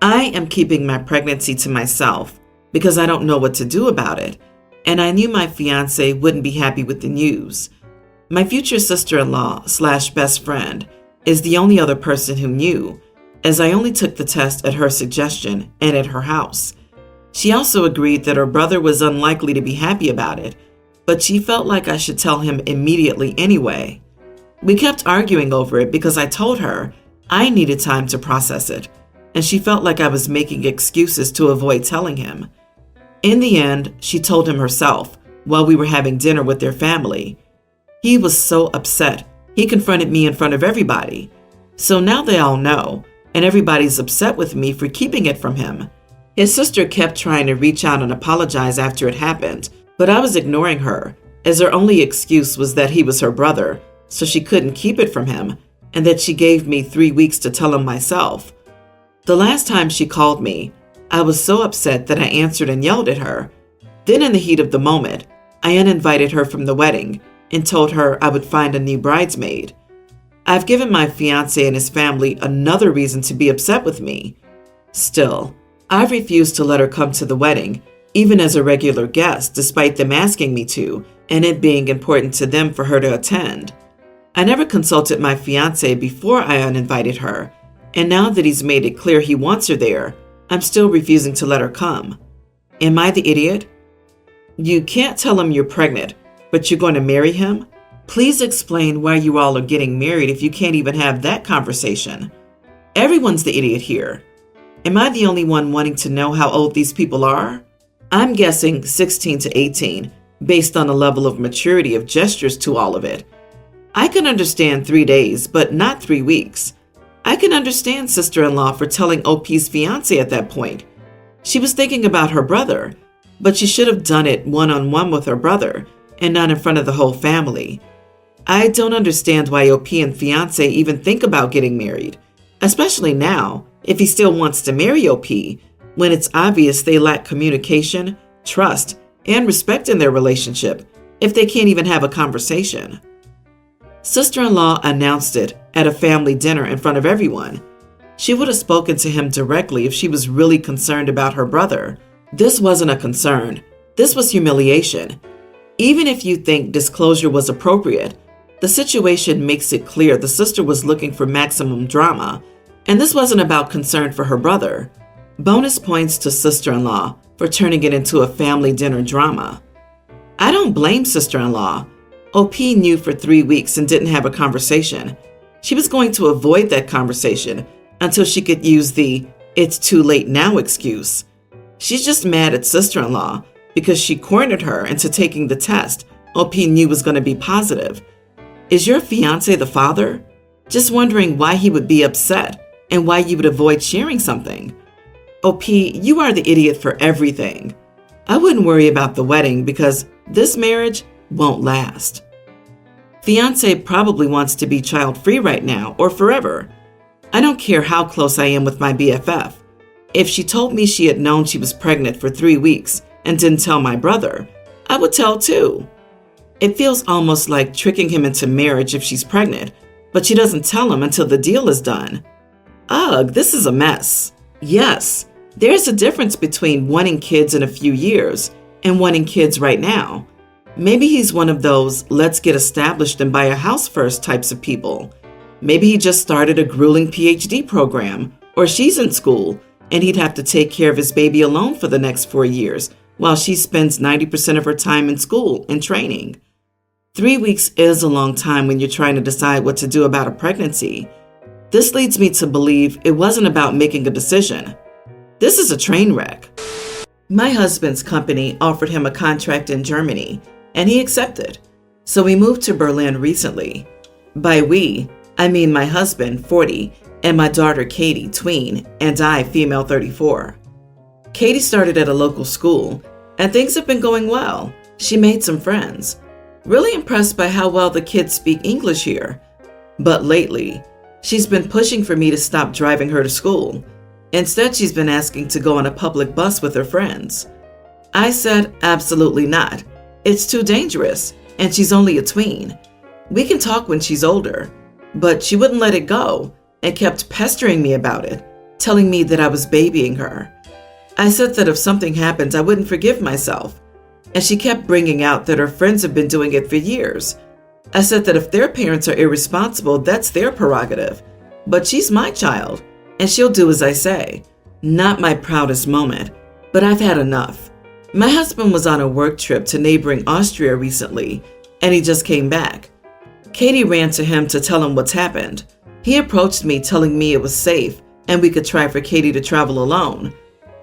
I am keeping my pregnancy to myself because I don't know what to do about it, and I knew my fiance wouldn't be happy with the news. My future sister-in-law / best friend is the only other person who knew, as I only took the test at her suggestion and at her house. She also agreed that her brother was unlikely to be happy about it, but she felt like I should tell him immediately anyway. We kept arguing over it because I told her I needed time to process it, and she felt like I was making excuses to avoid telling him. In the end, she told him herself while we were having dinner with their family. He was so upset, he confronted me in front of everybody. So now they all know, and everybody's upset with me for keeping it from him. His sister kept trying to reach out and apologize after it happened, but I was ignoring her, as her only excuse was that he was her brother, so she couldn't keep it from him, and that she gave me 3 weeks to tell him myself. The last time she called me, I was so upset that I answered and yelled at her. Then in the heat of the moment, I uninvited her from the wedding and told her I would find a new bridesmaid. I've given my fiancé and his family another reason to be upset with me. Still, I've refused to let her come to the wedding, even as a regular guest, despite them asking me to, and it being important to them for her to attend. I never consulted my fiancé before I uninvited her, and now that he's made it clear he wants her there, I'm still refusing to let her come. Am I the idiot? You can't tell him you're pregnant, but you're going to marry him? Please explain why you all are getting married if you can't even have that conversation. Everyone's the idiot here. Am I the only one wanting to know how old these people are? I'm guessing 16 to 18, based on the level of maturity of gestures to all of it. I can understand 3 days, but not 3 weeks. I can understand sister-in-law for telling OP's fiancé at that point. She was thinking about her brother, but she should have done it one-on-one with her brother and not in front of the whole family. I don't understand why OP and fiancé even think about getting married, especially now if he still wants to marry OP, when it's obvious they lack communication, trust, and respect in their relationship if they can't even have a conversation. Sister-in-law announced it at a family dinner in front of everyone. She would have spoken to him directly if she was really concerned about her brother. This wasn't a concern. This was humiliation. Even if you think disclosure was appropriate, the situation makes it clear the sister was looking for maximum drama, and this wasn't about concern for her brother. Bonus points to sister-in-law for turning it into a family dinner drama. I don't blame sister-in-law. OP knew for 3 weeks and didn't have a conversation. She was going to avoid that conversation until she could use the "it's too late now" excuse. She's just mad at sister-in-law because she cornered her into taking the test OP knew was going to be positive. Is your fiancé the father? Just wondering why he would be upset and why you would avoid sharing something. OP, you are the idiot for everything. I wouldn't worry about the wedding because this marriage won't last. Fiancé probably wants to be child-free right now or forever. I don't care how close I am with my BFF. If she told me she had known she was pregnant for 3 weeks and didn't tell my brother, I would tell too. It feels almost like tricking him into marriage if she's pregnant, but she doesn't tell him until the deal is done. Ugh, this is a mess. Yes, there's a difference between wanting kids in a few years and wanting kids right now. Maybe he's one of those let's get established and buy a house first types of people. Maybe he just started a grueling PhD program, or she's in school and he'd have to take care of his baby alone for the next 4 years while she spends 90% of her time in school and training. 3 weeks is a long time when you're trying to decide what to do about a pregnancy. This leads me to believe it wasn't about making a decision. This is a train wreck. My husband's company offered him a contract in Germany, and he accepted. So we moved to Berlin recently. By we, I mean my husband, 40, and my daughter, Katie, tween, and I, female, 34. Katie started at a local school, and things have been going well. She made some friends. Really impressed by how well the kids speak English here. But lately, she's been pushing for me to stop driving her to school. Instead, she's been asking to go on a public bus with her friends. I said, absolutely not. It's too dangerous, and she's only a tween. We can talk when she's older. But she wouldn't let it go and kept pestering me about it. telling me that I was babying her. I said that if something happened, I wouldn't forgive myself. And she kept bringing out that her friends have been doing it for years. I said that if their parents are irresponsible, that's their prerogative. But she's my child, and she'll do as I say. Not my proudest moment, but I've had enough. My husband was on a work trip to neighboring Austria recently, and he just came back. Katie ran to him to tell him what's happened. He approached me telling me it was safe and we could try for Katie to travel alone.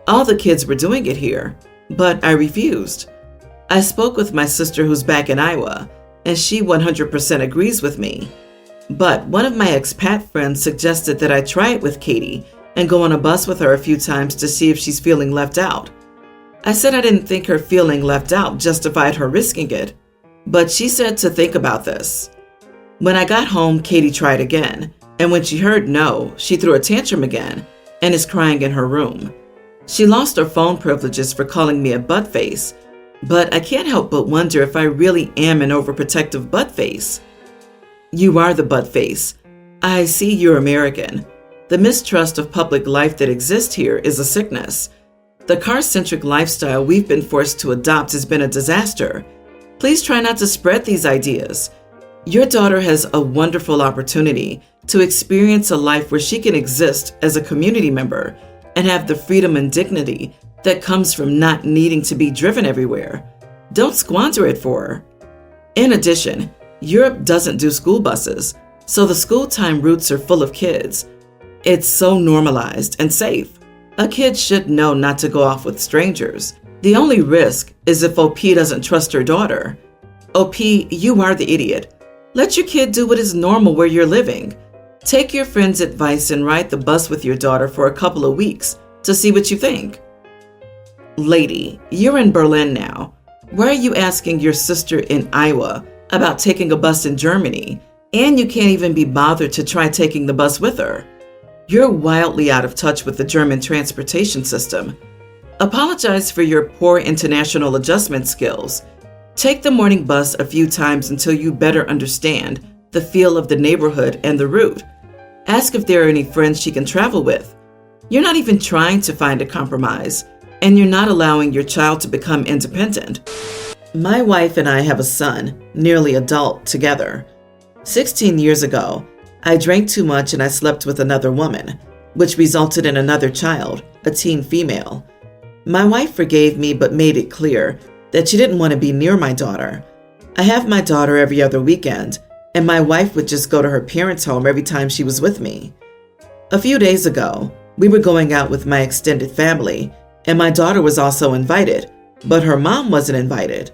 All the kids were doing it here, but I refused. I spoke with my sister who's back in Iowa, and she 100% agrees with me. But one of my expat friends suggested that I try it with Katie and go on a bus with her a few times to see if she's feeling left out. I said I didn't think her feeling left out justified her risking it, but she said to think about this. When I got home, Katie tried again, and when she heard no, she threw a tantrum again and is crying in her room. She lost her phone privileges for calling me a buttface, but I can't help but wonder if I really am an overprotective buttface. You are the buttface. I see you're American. The mistrust of public life that exists here is a sickness. The car-centric lifestyle we've been forced to adopt has been a disaster. Please try not to spread these ideas. Your daughter has a wonderful opportunity to experience a life where she can exist as a community member and have the freedom and dignity that comes from not needing to be driven everywhere. Don't squander it for her. In addition, Europe doesn't do school buses, so the school time routes are full of kids. It's so normalized and safe. A kid should know not to go off with strangers. The only risk is if OP doesn't trust her daughter. OP, you are the idiot. Let your kid do what is normal where you're living. Take your friend's advice and ride the bus with your daughter for a couple of weeks to see what you think. Lady, you're in Berlin now. Why are you asking your sister in Iowa about taking a bus in Germany, and you can't even be bothered to try taking the bus with her? You're wildly out of touch with the German transportation system. Apologize for your poor international adjustment skills. Take the morning bus a few times until you better understand the feel of the neighborhood and the route. Ask if there are any friends she can travel with. You're not even trying to find a compromise, and you're not allowing your child to become independent. My wife and I have a son, nearly adult, together. 16 years ago, I drank too much and I slept with another woman, which resulted in another child, a teen female. My wife forgave me but made it clear that she didn't want to be near my daughter. I have my daughter every other weekend, and my wife would just go to her parents' home every time she was with me. A few days ago, we were going out with my extended family, and my daughter was also invited, but her mom wasn't invited.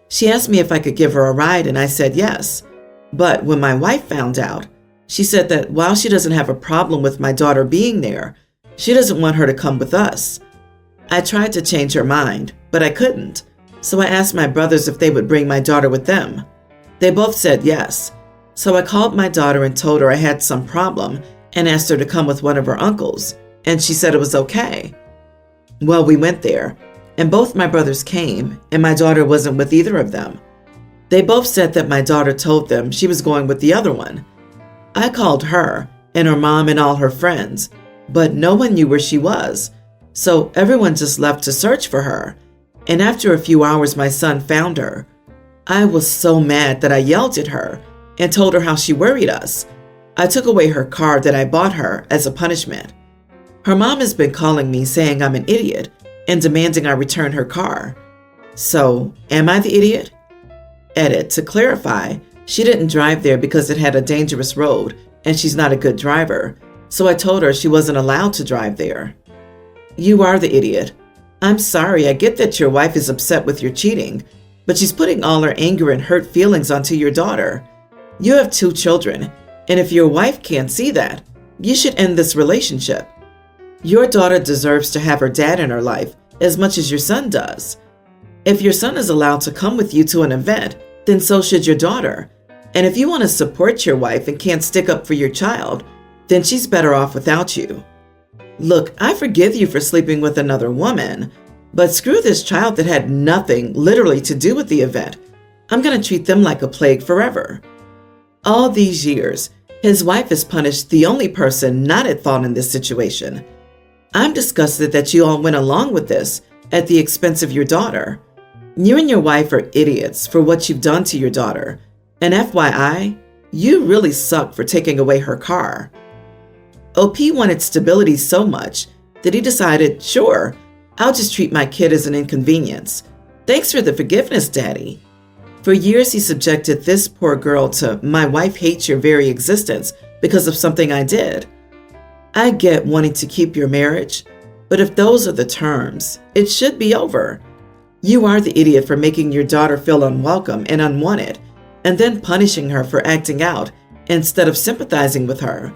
She asked me if I could give her a ride, and I said yes. But when my wife found out, she said that while she doesn't have a problem with my daughter being there, she doesn't want her to come with us. I tried to change her mind, but I couldn't. So I asked my brothers if they would bring my daughter with them. They both said yes. So I called my daughter and told her I had some problem and asked her to come with one of her uncles, and she said it was okay. Well, we went there, and both my brothers came, and my daughter wasn't with either of them. They both said that my daughter told them she was going with the other one. I called her and her mom and all her friends, but no one knew where she was. So everyone just left to search for her. And after a few hours, my son found her. I was so mad that I yelled at her and told her how she worried us. I took away her car that I bought her as a punishment. Her mom has been calling me saying I'm an idiot and demanding I return her car. So, am I the idiot? Edit, to clarify, she didn't drive there because it had a dangerous road and she's not a good driver. So I told her she wasn't allowed to drive there. You are the idiot. I'm sorry, I get that your wife is upset with your cheating, but she's putting all her anger and hurt feelings onto your daughter. You have 2 children, and if your wife can't see that, you should end this relationship. Your daughter deserves to have her dad in her life as much as your son does. If your son is allowed to come with you to an event, then so should your daughter. And if you want to support your wife and can't stick up for your child, then she's better off without you. Look, I forgive you for sleeping with another woman, but screw this child that had nothing literally to do with the event. I'm going to treat them like a plague forever. All these years, his wife has punished the only person not at fault in this situation. I'm disgusted that you all went along with this at the expense of your daughter. You and your wife are idiots for what you've done to your daughter. And FYI, you really suck for taking away her car. OP wanted stability so much that he decided, sure, I'll just treat my kid as an inconvenience. Thanks for the forgiveness, Daddy. For years, he subjected this poor girl to "my wife hates your very existence" because of something I did. I get wanting to keep your marriage, but if those are the terms, it should be over. You are the idiot for making your daughter feel unwelcome and unwanted, and then punishing her for acting out instead of sympathizing with her.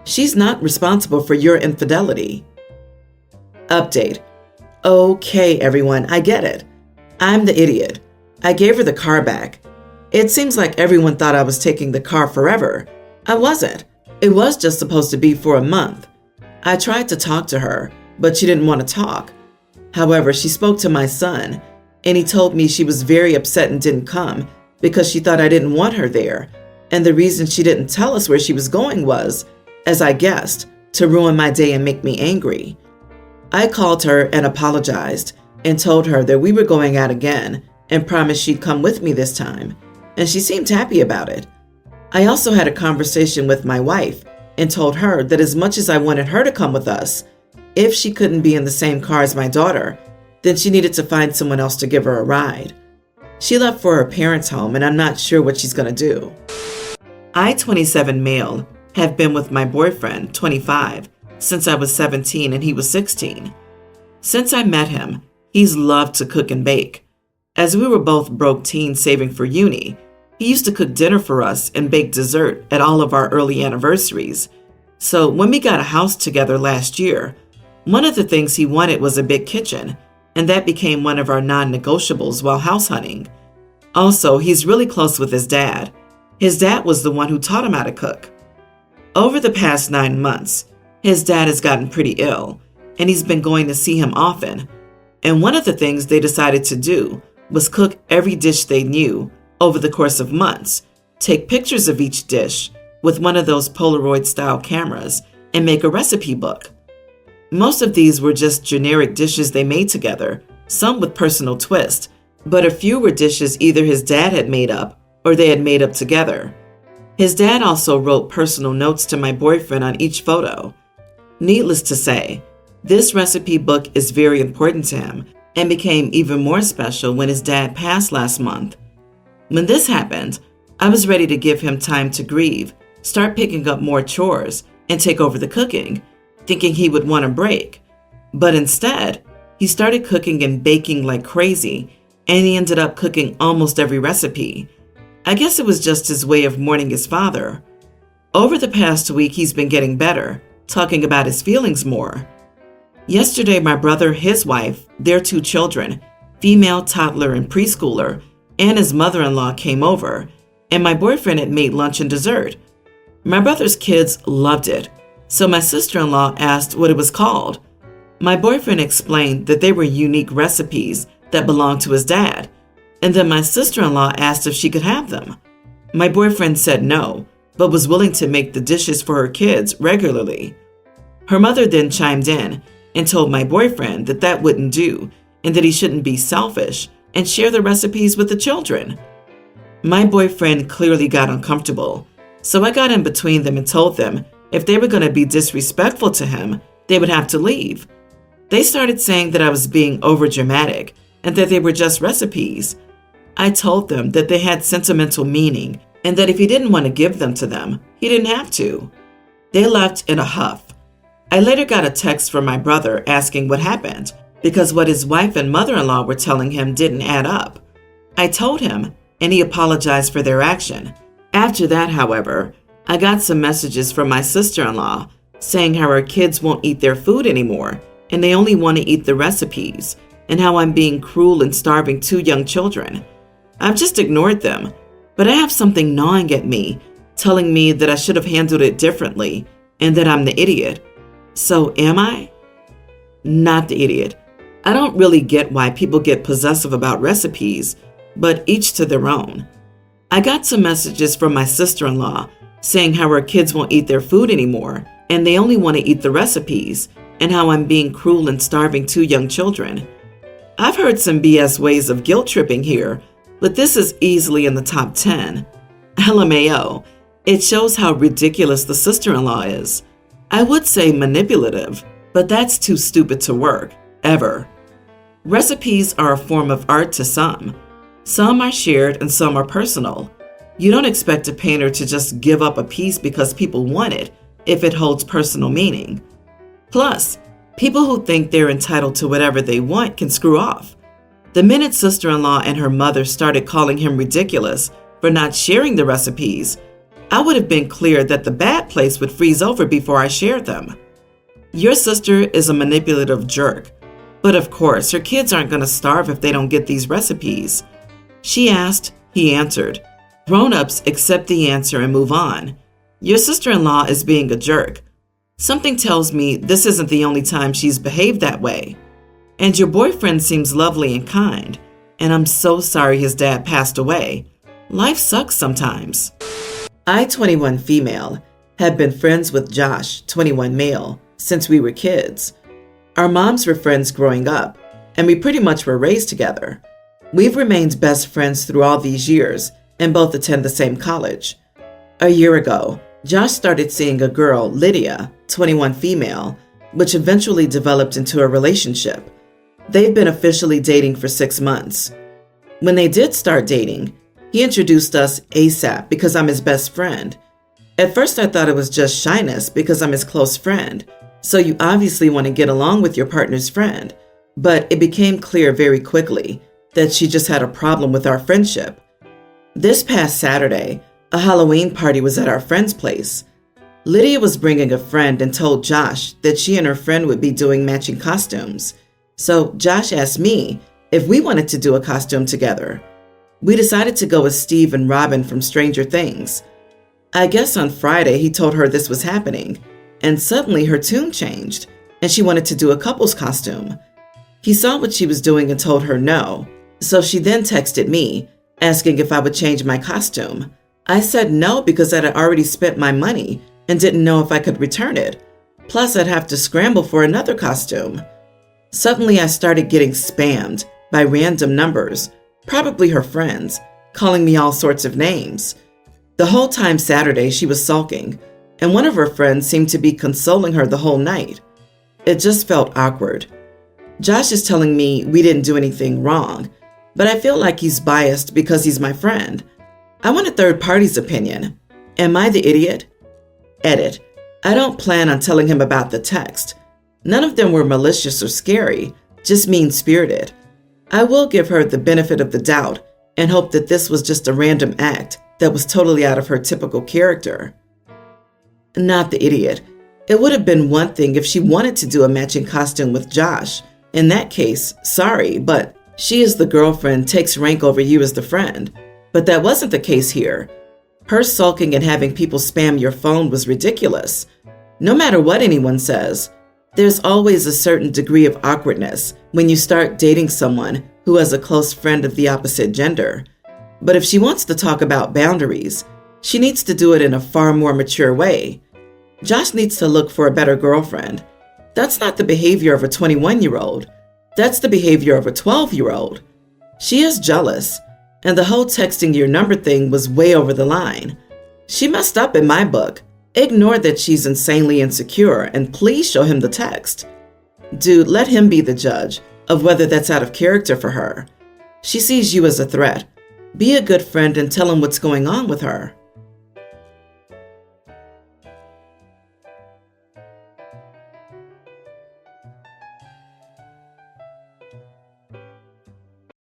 She's not responsible for your infidelity. Update. Okay, everyone, I get it. I'm the idiot. I gave her the car back. It seems like everyone thought I was taking the car forever. I wasn't. It was just supposed to be for a month. I tried to talk to her, but she didn't want to talk. However, she spoke to my son, and he told me she was very upset and didn't come because she thought I didn't want her there, and the reason she didn't tell us where she was going was, as I guessed, to ruin my day and make me angry. I called her and apologized and told her that we were going out again and promised she'd come with me this time, and she seemed happy about it. I also had a conversation with my wife and told her that as much as I wanted her to come with us, if she couldn't be in the same car as my daughter, then she needed to find someone else to give her a ride. She left for her parents' home, and I'm not sure what she's going to do. I, 27 male, have been with my boyfriend, 25, since I was 17 and he was 16. Since I met him, he's loved to cook and bake. As we were both broke teens saving for uni, he used to cook dinner for us and bake dessert at all of our early anniversaries. So when we got a house together last year, one of the things he wanted was a big kitchen, and that became one of our non-negotiables while house hunting. Also, he's really close with his dad. His dad was the one who taught him how to cook. Over the past 9 months, his dad has gotten pretty ill, and he's been going to see him often. And one of the things they decided to do was cook every dish they knew over the course of months, take pictures of each dish with one of those Polaroid-style cameras, and make a recipe book. Most of these were just generic dishes they made together, some with personal twist, but a few were dishes either his dad had made up or they had made up together. His dad also wrote personal notes to my boyfriend on each photo. Needless to say, this recipe book is very important to him and became even more special when his dad passed last month. When this happened, I was ready to give him time to grieve, start picking up more chores, and take over the cooking, thinking he would want a break. But instead, he started cooking and baking like crazy, and he ended up cooking almost every recipe. I guess it was just his way of mourning his father. Over the past week, he's been getting better, talking about his feelings more. Yesterday, my brother, his wife, their 2 children, female toddler and preschooler, and his mother-in-law came over, and my boyfriend had made lunch and dessert. My brother's kids loved it, so my sister-in-law asked what it was called. My boyfriend explained that they were unique recipes that belonged to his dad, and then my sister-in-law asked if she could have them. My boyfriend said no, but was willing to make the dishes for her kids regularly. Her mother then chimed in and told my boyfriend that that wouldn't do and that he shouldn't be selfish and share the recipes with the children. My boyfriend clearly got uncomfortable, so I got in between them and told them if they were going to be disrespectful to him, they would have to leave. They started saying that I was being overdramatic and that they were just recipes. I told them that they had sentimental meaning and that if he didn't want to give them to them, he didn't have to. They left in a huff. I later got a text from my brother asking what happened because what his wife and mother-in-law were telling him didn't add up. I told him, and he apologized for their action. After that, however, I got some messages from my sister-in-law saying how her kids won't eat their food anymore and they only want to eat the recipes, and how I'm being cruel and starving 2 young children. I've just ignored them, but I have something gnawing at me, telling me that I should have handled it differently and that I'm the idiot. So am I? Not the idiot. I don't really get why people get possessive about recipes, but each to their own. I got some messages from my sister-in-law saying how her kids won't eat their food anymore and they only want to eat the recipes, and how I'm being cruel and starving 2 young children. I've heard some BS ways of guilt tripping here, but this is easily in the top 10. LMAO, it shows how ridiculous the sister-in-law is. I would say manipulative, but that's too stupid to work, ever. Recipes are a form of art to some. Some are shared and some are personal. You don't expect a painter to just give up a piece because people want it if it holds personal meaning. Plus, people who think they're entitled to whatever they want can screw off. The minute sister-in-law and her mother started calling him ridiculous for not sharing the recipes, I would have been clear that the bad place would freeze over before I shared them. Your sister is a manipulative jerk, but of course, her kids aren't going to starve if they don't get these recipes. She asked, he answered. Grown-ups accept the answer and move on. Your sister-in-law is being a jerk. Something tells me this isn't the only time she's behaved that way. And your boyfriend seems lovely and kind, and I'm so sorry his dad passed away. Life sucks sometimes. I, 21 female, had been friends with Josh, 21 male, since we were kids. Our moms were friends growing up, and we pretty much were raised together. We've remained best friends through all these years and both attend the same college. A year ago, Josh started seeing a girl, Lydia, 21 female, which eventually developed into a relationship. They've been officially dating for 6 months. When they did start dating, he introduced us ASAP because I'm his best friend. At first I thought it was just shyness because I'm his close friend, so you obviously want to get along with your partner's friend. But it became clear very quickly that she just had a problem with our friendship. This past Saturday, a Halloween party was at our friend's place. Lydia was bringing a friend and told Josh that she and her friend would be doing matching costumes. So Josh asked me if we wanted to do a costume together. We decided to go with Steve and Robin from Stranger Things. I guess on Friday he told her this was happening, and suddenly her tune changed, and she wanted to do a couple's costume. He saw what she was doing and told her no, so she then texted me, asking if I would change my costume. I said no because I'd already spent my money and didn't know if I could return it. Plus, I'd have to scramble for another costume. Suddenly, I started getting spammed by random numbers, probably her friends, calling me all sorts of names. The whole time Saturday, she was sulking, and one of her friends seemed to be consoling her the whole night. It just felt awkward. Josh is telling me we didn't do anything wrong, but I feel like he's biased because he's my friend. I want a third party's opinion. Am I the idiot? Edit. I don't plan on telling him about the text. None of them were malicious or scary, just mean-spirited. I will give her the benefit of the doubt and hope that this was just a random act that was totally out of her typical character. Not the idiot. It would have been one thing if she wanted to do a matching costume with Josh. In that case, sorry, but she as the girlfriend takes rank over you as the friend. But that wasn't the case here. Her sulking and having people spam your phone was ridiculous. No matter what anyone says, there's always a certain degree of awkwardness when you start dating someone who has a close friend of the opposite gender. But if she wants to talk about boundaries, she needs to do it in a far more mature way. Josh needs to look for a better girlfriend. That's not the behavior of a 21-year-old. That's the behavior of a 12-year-old. She is jealous, and the whole texting your number thing was way over the line. She messed up in my book. Ignore that she's insanely insecure and please show him the text. Dude, let him be the judge of whether that's out of character for her. She sees you as a threat. Be a good friend and tell him what's going on with her.